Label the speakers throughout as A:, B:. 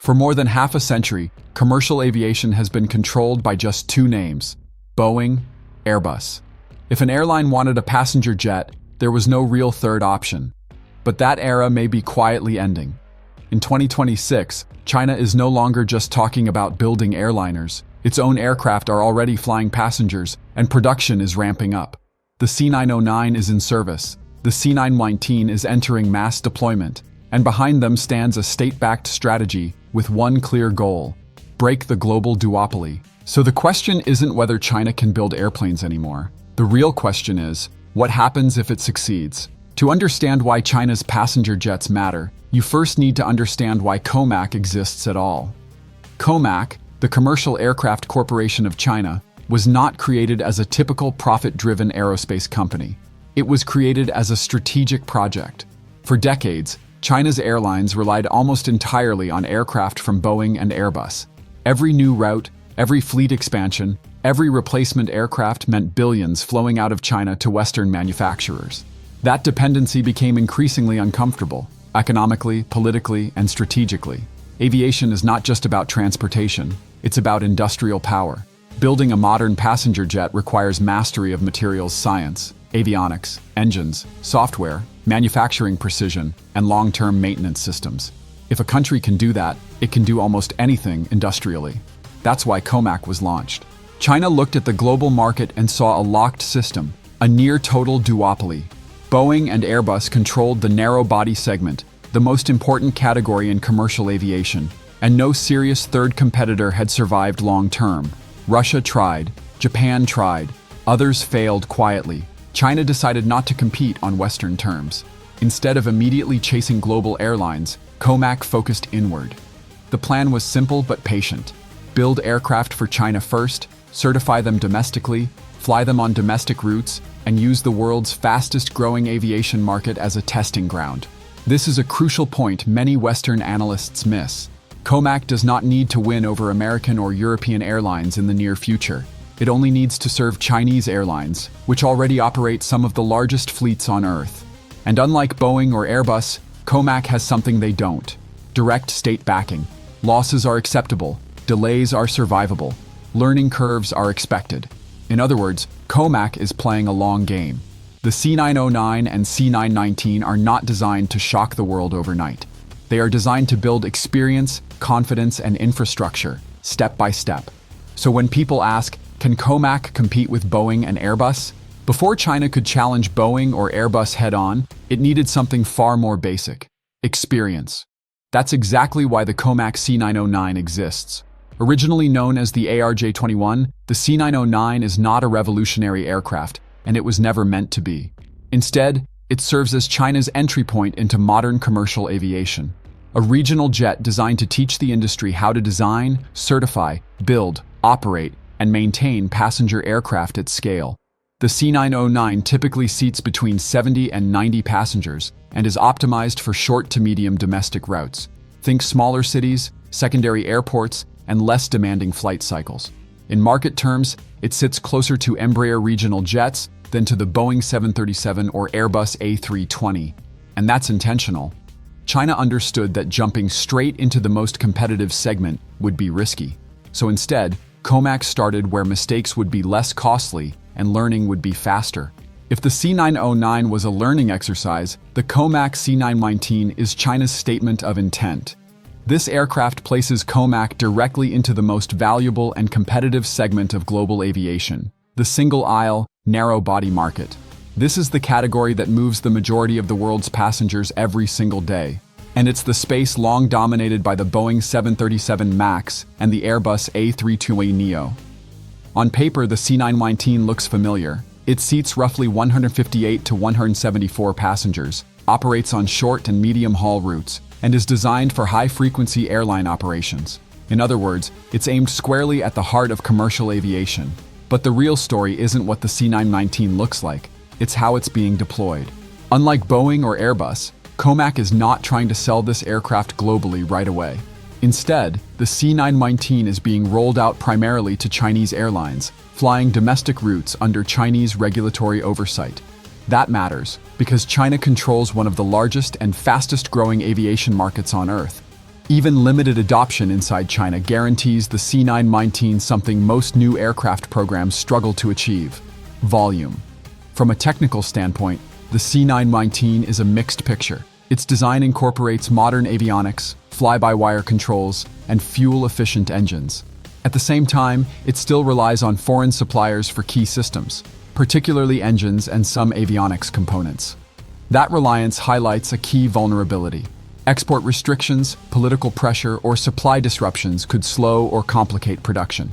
A: For more than half a century, commercial aviation has been controlled by just two names: Boeing, Airbus. If an airline wanted a passenger jet, there was no real third option. But that era may be quietly ending. In 2026, China is no longer just talking about building airliners. Its own aircraft are already flying passengers, and production is ramping up. The C909 is in service. The C919 is entering mass deployment, and behind them stands a state-backed strategy with one clear goal: break the global duopoly. So the question isn't whether China can build airplanes anymore. The real question is, what happens if it succeeds? To understand why China's passenger jets matter, you first need to understand why COMAC exists at all. COMAC, the Commercial Aircraft Corporation of China, was not created as a typical profit-driven aerospace company. It was created as a strategic project. For decades, China's airlines relied almost entirely on aircraft from Boeing and Airbus. Every new route, every fleet expansion, every replacement aircraft meant billions flowing out of China to Western manufacturers. That dependency became increasingly uncomfortable, economically, politically, and strategically. Aviation is not just about transportation, it's about industrial power. Building a modern passenger jet requires mastery of materials science, avionics, engines, software, manufacturing precision, and long-term maintenance systems. If a country can do that, it can do almost anything industrially. That's why COMAC was launched. China looked at the global market and saw a locked system, a near-total duopoly. Boeing and Airbus controlled the narrow-body segment, the most important category in commercial aviation, and no serious third competitor had survived long-term. Russia tried, Japan tried, others failed quietly. China decided not to compete on Western terms. Instead of immediately chasing global airlines, COMAC focused inward. The plan was simple but patient. Build aircraft for China first, certify them domestically, fly them on domestic routes, and use the world's fastest-growing aviation market as a testing ground. This is a crucial point many Western analysts miss. COMAC does not need to win over American or European airlines in the near future. It only needs to serve Chinese airlines, which already operate some of the largest fleets on Earth. And unlike Boeing or Airbus, COMAC has something they don't: direct state backing. Losses are acceptable, delays are survivable, learning curves are expected. In other words, COMAC is playing a long game. The C909 and C919 are not designed to shock the world overnight. They are designed to build experience, confidence, and infrastructure, step by step. So when people ask, can COMAC compete with Boeing and Airbus? Before China could challenge Boeing or Airbus head-on, it needed something far more basic: experience. That's exactly why the COMAC C909 exists. Originally known as the ARJ21, the C909 is not a revolutionary aircraft, and it was never meant to be. Instead, it serves as China's entry point into modern commercial aviation. A regional jet designed to teach the industry how to design, certify, build, operate, and maintain passenger aircraft at scale. The C909 typically seats between 70 and 90 passengers and is optimized for short to medium domestic routes. Think smaller cities, secondary airports, and less demanding flight cycles. In market terms, it sits closer to Embraer regional jets than to the Boeing 737 or Airbus A320. And that's intentional. China understood that jumping straight into the most competitive segment would be risky. So instead, COMAC started where mistakes would be less costly and learning would be faster. If the C909 was a learning exercise, the COMAC C919 is China's statement of intent. This aircraft places COMAC directly into the most valuable and competitive segment of global aviation: the single-aisle, narrow-body market. This is the category that moves the majority of the world's passengers every single day. And it's the space long dominated by the Boeing 737 MAX and the Airbus A320neo. On paper, the C919 looks familiar. It seats roughly 158 to 174 passengers, operates on short and medium-haul routes, and is designed for high-frequency airline operations. In other words, it's aimed squarely at the heart of commercial aviation. But the real story isn't what the C919 looks like, it's how it's being deployed. Unlike Boeing or Airbus, COMAC is not trying to sell this aircraft globally right away. Instead, the C919 is being rolled out primarily to Chinese airlines, flying domestic routes under Chinese regulatory oversight. That matters, because China controls one of the largest and fastest-growing aviation markets on Earth. Even limited adoption inside China guarantees the C919 something most new aircraft programs struggle to achieve: volume. From a technical standpoint, the C919 is a mixed picture. Its design incorporates modern avionics, fly-by-wire controls, and fuel-efficient engines. At the same time, it still relies on foreign suppliers for key systems, particularly engines and some avionics components. That reliance highlights a key vulnerability. Export restrictions, political pressure, or supply disruptions could slow or complicate production.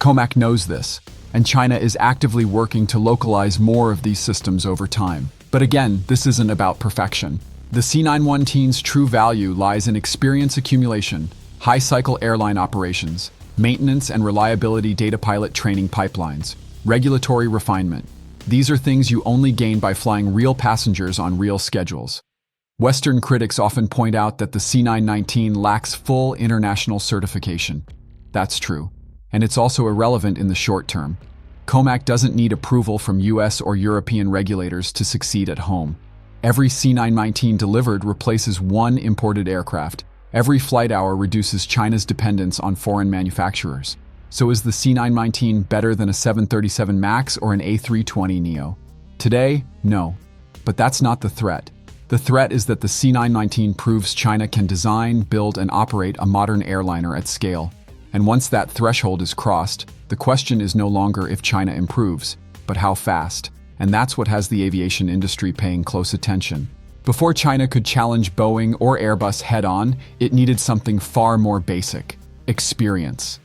A: COMAC knows this, and China is actively working to localize more of these systems over time. But again, this isn't about perfection. The C919's true value lies in experience accumulation, high-cycle airline operations, maintenance and reliability data pilot training pipelines, regulatory refinement. These are things you only gain by flying real passengers on real schedules. Western critics often point out that the C919 lacks full international certification. That's true, and it's also irrelevant in the short term. COMAC doesn't need approval from US or European regulators to succeed at home. Every C919 delivered replaces one imported aircraft. Every flight hour reduces China's dependence on foreign manufacturers. So is the C919 better than a 737 MAX or an A320neo? Today, no. But that's not the threat. The threat is that the C919 proves China can design, build, and operate a modern airliner at scale. And once that threshold is crossed, the question is no longer if China improves, but how fast. And that's what has the aviation industry paying close attention. Before China could challenge Boeing or Airbus head-on, it needed something far more basic: experience.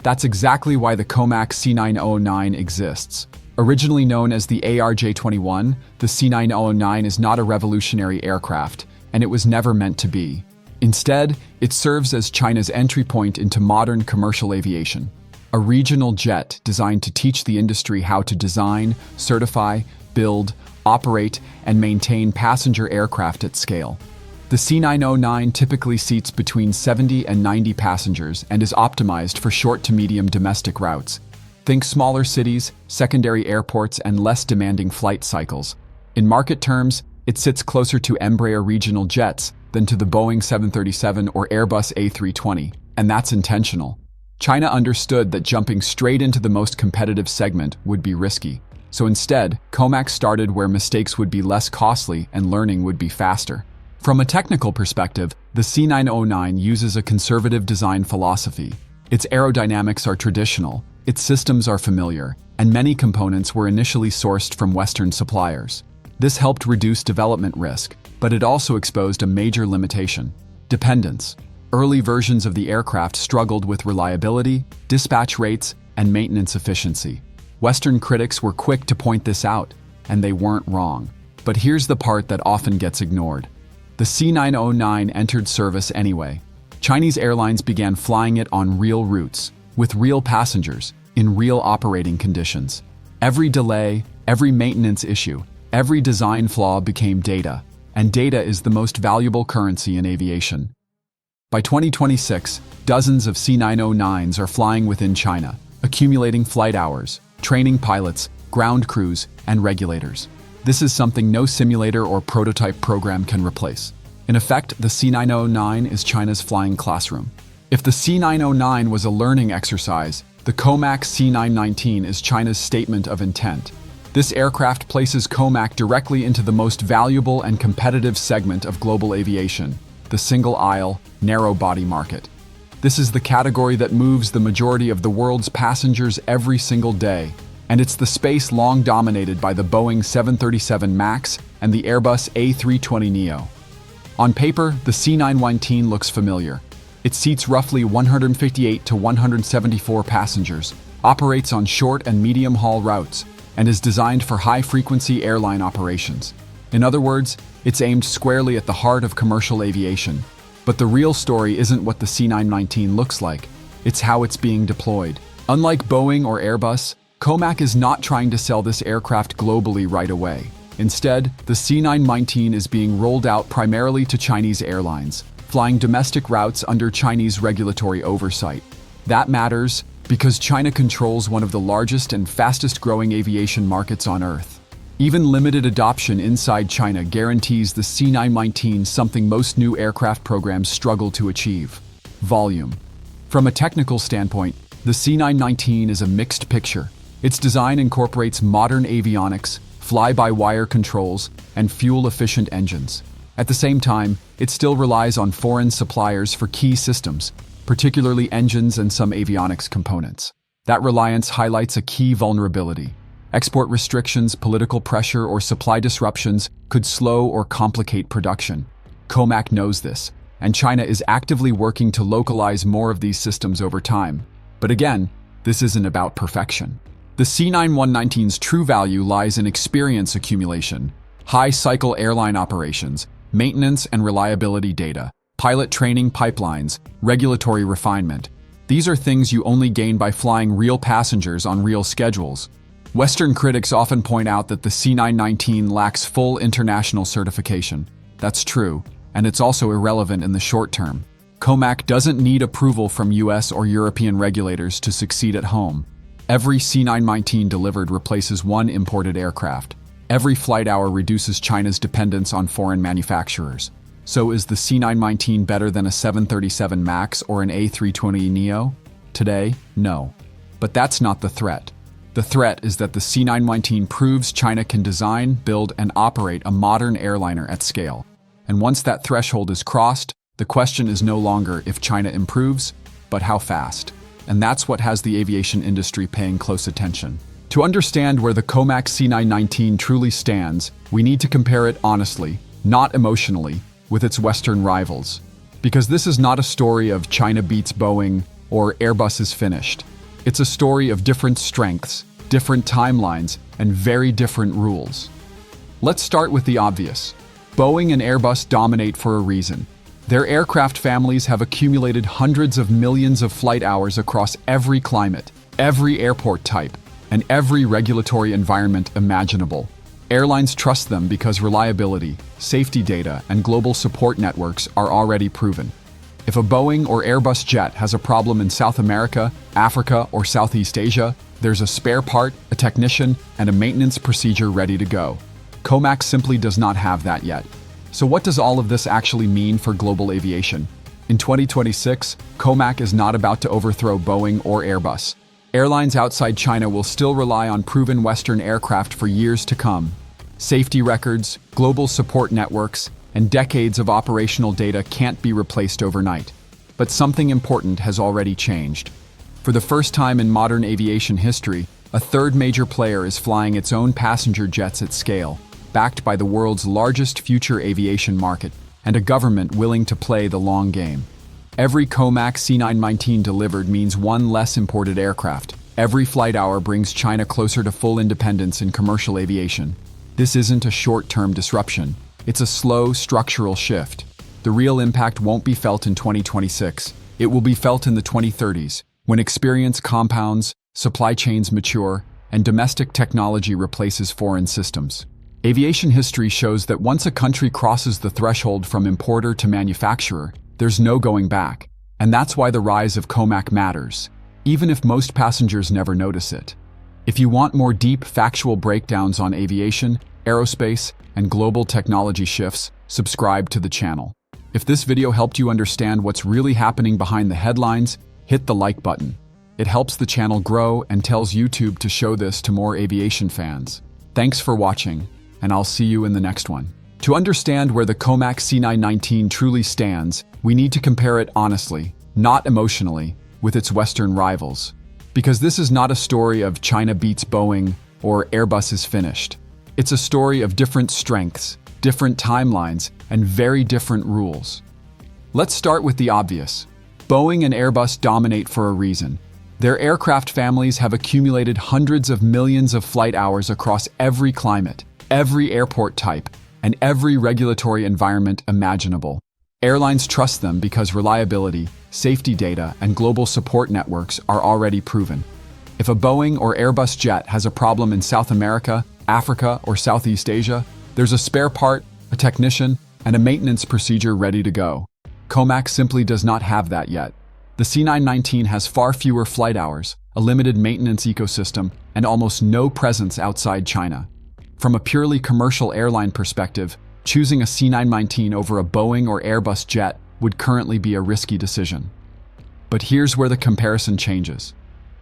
A: That's exactly why the COMAC C909 exists. Originally known as the ARJ21, the C909 is not a revolutionary aircraft, and it was never meant to be. Instead, it serves as China's entry point into modern commercial aviation. A regional jet designed to teach the industry how to design, certify, build, operate, and maintain passenger aircraft at scale. The C909 typically seats between 70 and 90 passengers and is optimized for short to medium domestic routes. Think smaller cities, secondary airports, and less demanding flight cycles. In market terms, it sits closer to Embraer regional jets than to the Boeing 737 or Airbus A320, and that's intentional. China understood that jumping straight into the most competitive segment would be risky. So instead, COMAC started where mistakes would be less costly and learning would be faster. From a technical perspective, the C909 uses a conservative design philosophy. Its aerodynamics are traditional, its systems are familiar, and many components were initially sourced from Western suppliers. This helped reduce development risk, but it also exposed a major limitation: dependence. Early versions of the aircraft struggled with reliability, dispatch rates, and maintenance efficiency. Western critics were quick to point this out, and they weren't wrong. But here's the part that often gets ignored. The C909 entered service anyway. Chinese airlines began flying it on real routes, with real passengers, in real operating conditions. Every delay, every maintenance issue, every design flaw became data, and data is the most valuable currency in aviation. By 2026, dozens of C909s are flying within China, accumulating flight hours, training pilots, ground crews, and regulators. This is something no simulator or prototype program can replace. In effect, the C909 is China's flying classroom. If the C909 was a learning exercise, the COMAC C919 is China's statement of intent. This aircraft places COMAC directly into the most valuable and competitive segment of global aviation: the single-aisle, narrow-body market. This is the category that moves the majority of the world's passengers every single day, and it's the space long dominated by the Boeing 737 MAX and the Airbus A320neo. On paper, the C919 looks familiar. It seats roughly 158 to 174 passengers, operates on short and medium-haul routes, and is designed for high-frequency airline operations. In other words, it's aimed squarely at the heart of commercial aviation. But the real story isn't what the C919 looks like, it's how it's being deployed. Unlike Boeing or Airbus, COMAC is not trying to sell this aircraft globally right away. Instead, the C919 is being rolled out primarily to Chinese airlines, flying domestic routes under Chinese regulatory oversight. That matters because China controls one of the largest and fastest-growing aviation markets on Earth. Even limited adoption inside China guarantees the C919 something most new aircraft programs struggle to achieve: volume. From a technical standpoint, the C919 is a mixed picture. Its design incorporates modern avionics, fly-by-wire controls, and fuel-efficient engines. At the same time, it still relies on foreign suppliers for key systems, particularly engines and some avionics components. That reliance highlights a key vulnerability. Export restrictions, political pressure, or supply disruptions could slow or complicate production. COMAC knows this, and China is actively working to localize more of these systems over time. But again, this isn't about perfection. The C919's true value lies in experience accumulation, high-cycle airline operations, maintenance and reliability data, pilot training pipelines, regulatory refinement. These are things you only gain by flying real passengers on real schedules. Western critics often point out that the C919 lacks full international certification. That's true, and it's also irrelevant in the short term. COMAC doesn't need approval from US or European regulators to succeed at home. Every C919 delivered replaces one imported aircraft. Every flight hour reduces China's dependence on foreign manufacturers. So is the C919 better than a 737 MAX or an A320neo? Today, no. But that's not the threat. The threat is that the C919 proves China can design, build, and operate a modern airliner at scale. And once that threshold is crossed, the question is no longer if China improves, but how fast. And that's what has the aviation industry paying close attention. To understand where the COMAC C919 truly stands, we need to compare it honestly, not emotionally, with its Western rivals. Because this is not a story of China beats Boeing or Airbus is finished. It's a story of different strengths, different timelines, and very different rules. Let's start with the obvious. Boeing and Airbus dominate for a reason. Their aircraft families have accumulated hundreds of millions of flight hours across every climate, every airport type, and every regulatory environment imaginable. Airlines trust them because reliability, safety data, and global support networks are already proven. If a Boeing or Airbus jet has a problem in South America, Africa, or Southeast Asia, there's a spare part, a technician, and a maintenance procedure ready to go. COMAC simply does not have that yet. So what does all of this actually mean for global aviation? In 2026, COMAC is not about to overthrow Boeing or Airbus. Airlines outside China will still rely on proven Western aircraft for years to come. Safety records, global support networks, and decades of operational data can't be replaced overnight. But something important has already changed. For the first time in modern aviation history, a third major player is flying its own passenger jets at scale, backed by the world's largest future aviation market, and a government willing to play the long game. Every COMAC C919 delivered means one less imported aircraft. Every flight hour brings China closer to full independence in commercial aviation. This isn't a short-term disruption. It's a slow, structural shift. The real impact won't be felt in 2026. It will be felt in the 2030s, when experience compounds, supply chains mature, and domestic technology replaces foreign systems. Aviation history shows that once a country crosses the threshold from importer to manufacturer, there's no going back. And that's why the rise of COMAC matters, even if most passengers never notice it. If you want more deep, factual breakdowns on aviation, aerospace, and global technology shifts, subscribe to the channel. If this video helped you understand what's really happening behind the headlines, hit the like button. It helps the channel grow and tells YouTube to show this to more aviation fans. Thanks for watching, and I'll see you in the next one. To understand where the COMAC C919 truly stands, we need to compare it honestly, not emotionally, with its Western rivals. Because this is not a story of China beats Boeing or Airbus is finished. It's a story of different strengths, different timelines, and very different rules. Let's start with the obvious. Boeing and Airbus dominate for a reason. Their aircraft families have accumulated hundreds of millions of flight hours across every climate, every airport type, and every regulatory environment imaginable. Airlines trust them because reliability, safety data, and global support networks are already proven. If a Boeing or Airbus jet has a problem in South America, Africa, or Southeast Asia, there's a spare part, a technician, and a maintenance procedure ready to go. COMAC simply does not have that yet. The C919 has far fewer flight hours, a limited maintenance ecosystem, and almost no presence outside China. From a purely commercial airline perspective, choosing a C919 over a Boeing or Airbus jet would currently be a risky decision. But here's where the comparison changes.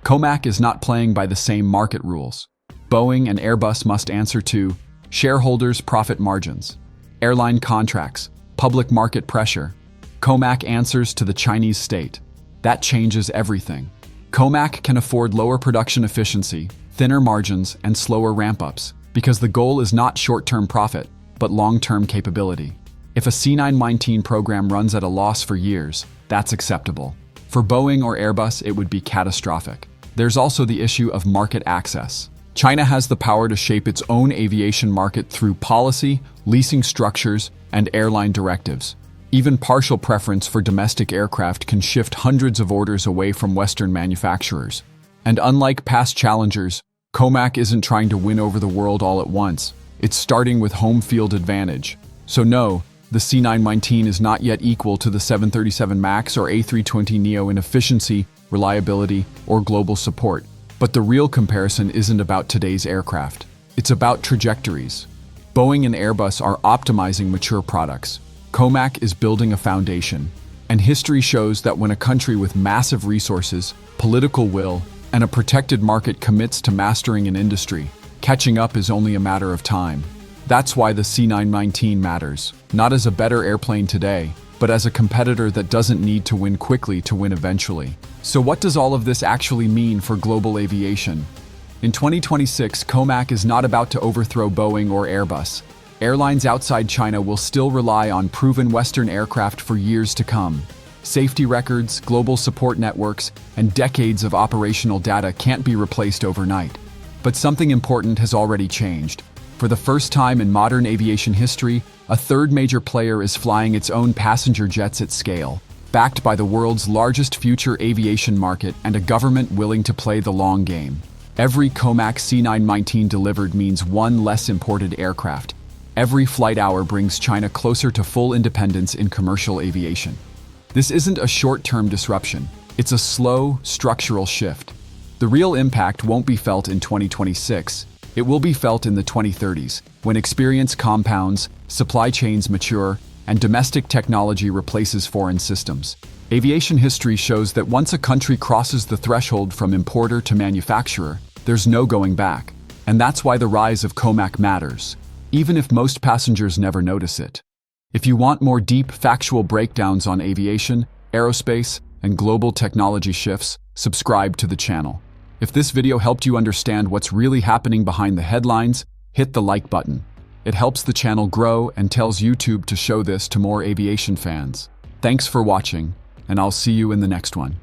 A: COMAC is not playing by the same market rules. Boeing and Airbus must answer to shareholders' profit margins, airline contracts, public market pressure. COMAC answers to the Chinese state. That changes everything. COMAC can afford lower production efficiency, thinner margins, and slower ramp-ups, because the goal is not short-term profit, but long-term capability. If a C919 program runs at a loss for years, that's acceptable. For Boeing or Airbus, it would be catastrophic. There's also the issue of market access. China has the power to shape its own aviation market through policy, leasing structures, and airline directives. Even partial preference for domestic aircraft can shift hundreds of orders away from Western manufacturers. And unlike past challengers, COMAC isn't trying to win over the world all at once. It's starting with home field advantage. So no, the C919 is not yet equal to the 737 MAX or A320neo in efficiency, reliability, or global support. But the real comparison isn't about today's aircraft. It's about trajectories. Boeing and Airbus are optimizing mature products. COMAC is building a foundation. And history shows that when a country with massive resources, political will, and a protected market commits to mastering an industry, catching up is only a matter of time. That's why the C919 matters, not as a better airplane today, but as a competitor that doesn't need to win quickly to win eventually. So what does all of this actually mean for global aviation? In 2026, COMAC is not about to overthrow Boeing or Airbus. Airlines outside China will still rely on proven Western aircraft for years to come. Safety records, global support networks, and decades of operational data can't be replaced overnight. But something important has already changed. For the first time in modern aviation history, a third major player is flying its own passenger jets at scale, backed by the world's largest future aviation market and a government willing to play the long game. Every COMAC C919 delivered means one less imported aircraft. Every flight hour brings China closer to full independence in commercial aviation. This isn't a short-term disruption. It's a slow, structural shift. The real impact won't be felt in 2026. It will be felt in the 2030s, when experience compounds, supply chains mature, and domestic technology replaces foreign systems. Aviation history shows that once a country crosses the threshold from importer to manufacturer, there's no going back. And that's why the rise of COMAC matters, even if most passengers never notice it. If you want more deep, factual breakdowns on aviation, aerospace, and global technology shifts, subscribe to the channel. If this video helped you understand what's really happening behind the headlines, hit the like button. It helps the channel grow and tells YouTube to show this to more aviation fans. Thanks for watching, and I'll see you in the next one.